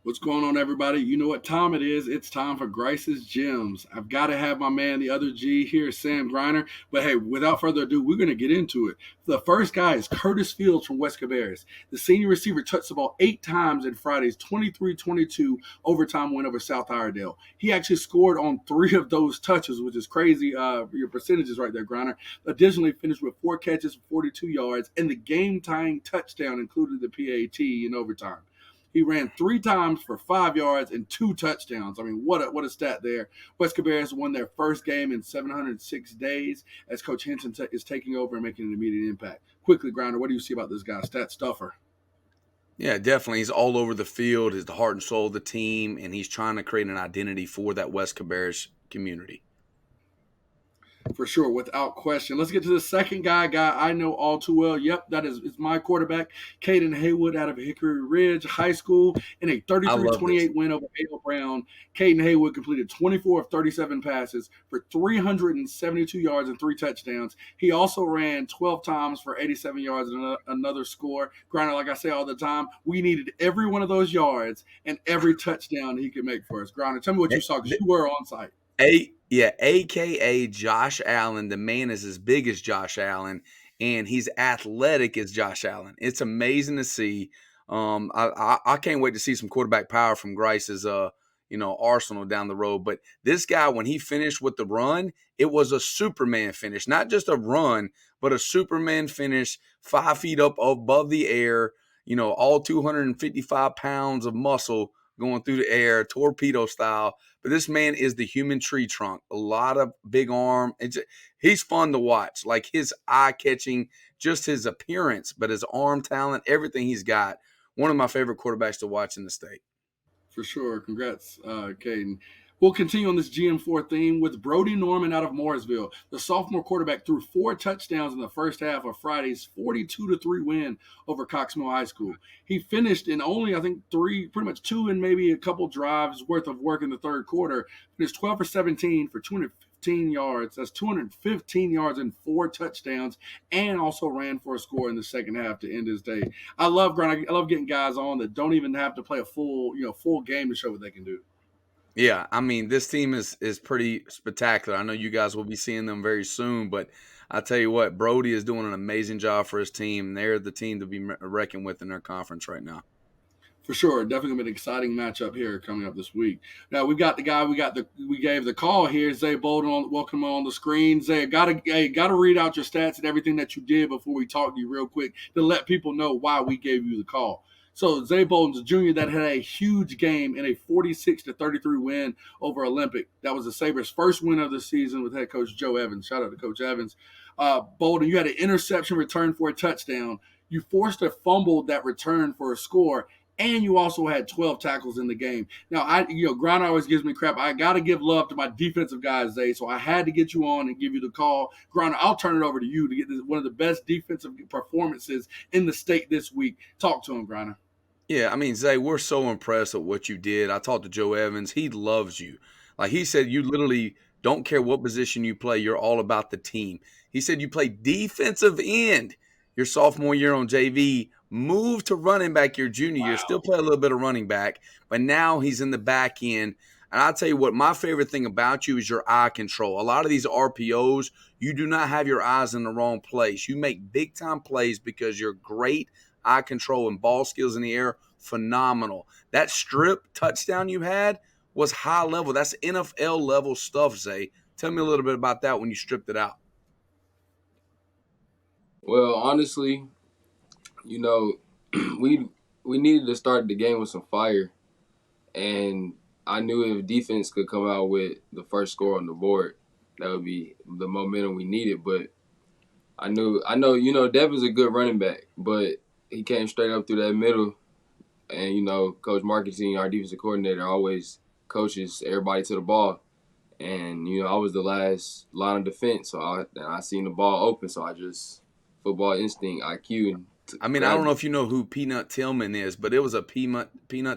What's going on, everybody? You know what time it is. It's time for Grice's Gems. I've got to have my man, the other G here, Sam Griner. But hey, without further ado, we're going to get into it. The first guy is Curtis Fields from West Cabarrus. The senior receiver touched the ball 8 times in Friday's 23-22 overtime win over South Iredale. He actually scored on 3 of those touches, which is crazy. Your percentages right there, Griner. Additionally, finished with 4 catches for 42 yards, and the game-tying touchdown included the PAT in overtime. He ran 3 times for 5 yards and 2 touchdowns. I mean, what a stat there. West Cabarrus won their first game in 706 days as Coach Henson is taking over and making an immediate impact. Quickly, Grounder, what do you see about this guy, stat stuffer? Yeah, definitely. He's all over the field. He's the heart and soul of the team, and he's trying to create an identity for that West Cabarrus community. For sure, without question. Let's get to the second guy I know all too well. Yep, that is my quarterback, Caden Haywood out of Hickory Ridge High School in a I love this. 33-28 win over A.L. Brown. Caden Haywood completed 24 of 37 passes for 372 yards and 3 touchdowns. He also ran 12 times for 87 yards and another score. Grinder, like I say all the time, we needed every one of those yards and every touchdown he could make for us. Grinder, tell me what you saw because you were on site. AKA Josh Allen. The man is as big as Josh Allen, and he's athletic as Josh Allen. It's amazing to see. I can't wait to see some quarterback power from Grice's Arsenal down the road. But this guy, when he finished with the run, it was a Superman finish, not just a run, but a Superman finish, 5 feet up above the air. All 255 pounds of muscle going through the air, torpedo style. But this man is the human tree trunk. A lot of big arm. He's fun to watch. Like his eye catching, just his appearance, but his arm talent, everything he's got. One of my favorite quarterbacks to watch in the state. For sure. Congrats, Caden. We'll continue on this GM4 theme with Brody Norman out of Morrisville. The sophomore quarterback threw 4 touchdowns in the first half of Friday's 42-3 win over Coxmill High School. He finished in only, I think, pretty much 2 and maybe a couple drives worth of work in the third quarter. Finished 12 for 17 for 215 yards. That's 215 yards and 4 touchdowns, and also ran for a score in the second half to end his day. I love getting guys on that don't even have to play a full game to show what they can do. Yeah, I mean, this team is pretty spectacular. I know you guys will be seeing them very soon, but I tell you what, Brody is doing an amazing job for his team. They're the team to be reckoned with in their conference right now. For sure, definitely gonna be an exciting matchup here coming up this week. Now we've got the guy we gave the call here, Zay Bolden. Welcome on the screen, Zay. Gotta read out your stats and everything that you did before we talk to you real quick to let people know why we gave you the call. So Zay Bolden's a junior that had a huge game in a 46-33 win over Olympic. That was the Sabres' first win of the season with head coach Joe Evans. Shout out to Coach Evans. Bolden, you had an interception return for a touchdown. You forced a fumble that returned for a score, and you also had 12 tackles in the game. Now, Grinder always gives me crap. I got to give love to my defensive guys, Zay, so I had to get you on and give you the call. Grinder, I'll turn it over to you to get one of the best defensive performances in the state this week. Talk to him, Grinder. Yeah, I mean, Zay, we're so impressed with what you did. I talked to Joe Evans. He loves you. Like he said, you literally don't care what position you play. You're all about the team. He said you play defensive end your sophomore year on JV, move to running back your junior year, still play a little bit of running back, but now he's in the back end. And I'll tell you what, my favorite thing about you is your eye control. A lot of these RPOs, you do not have your eyes in the wrong place. You make big-time plays because you're great eye control and ball skills in the air, phenomenal. That strip touchdown you had was high level. That's NFL level stuff, Zay. Tell me a little bit about that when you stripped it out. Well, honestly, you know, we needed to start the game with some fire, and I knew if defense could come out with the first score on the board, that would be the momentum we needed. But I know, Devin's a good running back, but he came straight up through that middle, and Coach Marketing, our defensive coordinator, always coaches everybody to the ball. And I was the last line of defense, so I seen the ball open, so I just football instinct, IQ. I mean, I don't know if you know who Peanut Tillman is, but it was a Peanut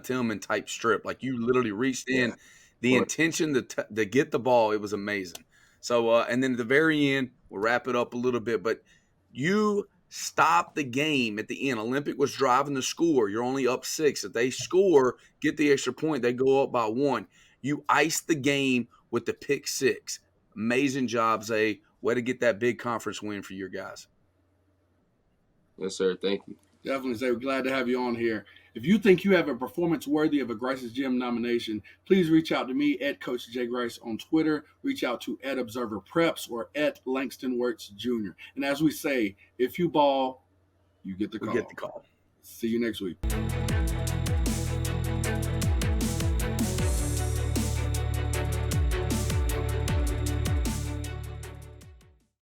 Tillman type strip. Like you literally reached in, the intention to get the ball. It was amazing. So, and then at the very end, we'll wrap it up a little bit. But you stop the game at the end. Olympic was driving the score. You're only up 6. If they score, get the extra point, they go up by 1. You ice the game with the pick 6. Amazing job, Zay. Way to get that big conference win for your guys. Yes, sir. Thank you. Definitely, Zay. We're glad to have you on here. If you think you have a performance worthy of a Grice's Gym nomination, please reach out to me at Coach J. Grice on Twitter. Reach out to at Observer Preps or at Langston Works Jr. And as we say, if you ball, you get the call. We get the call. See you next week.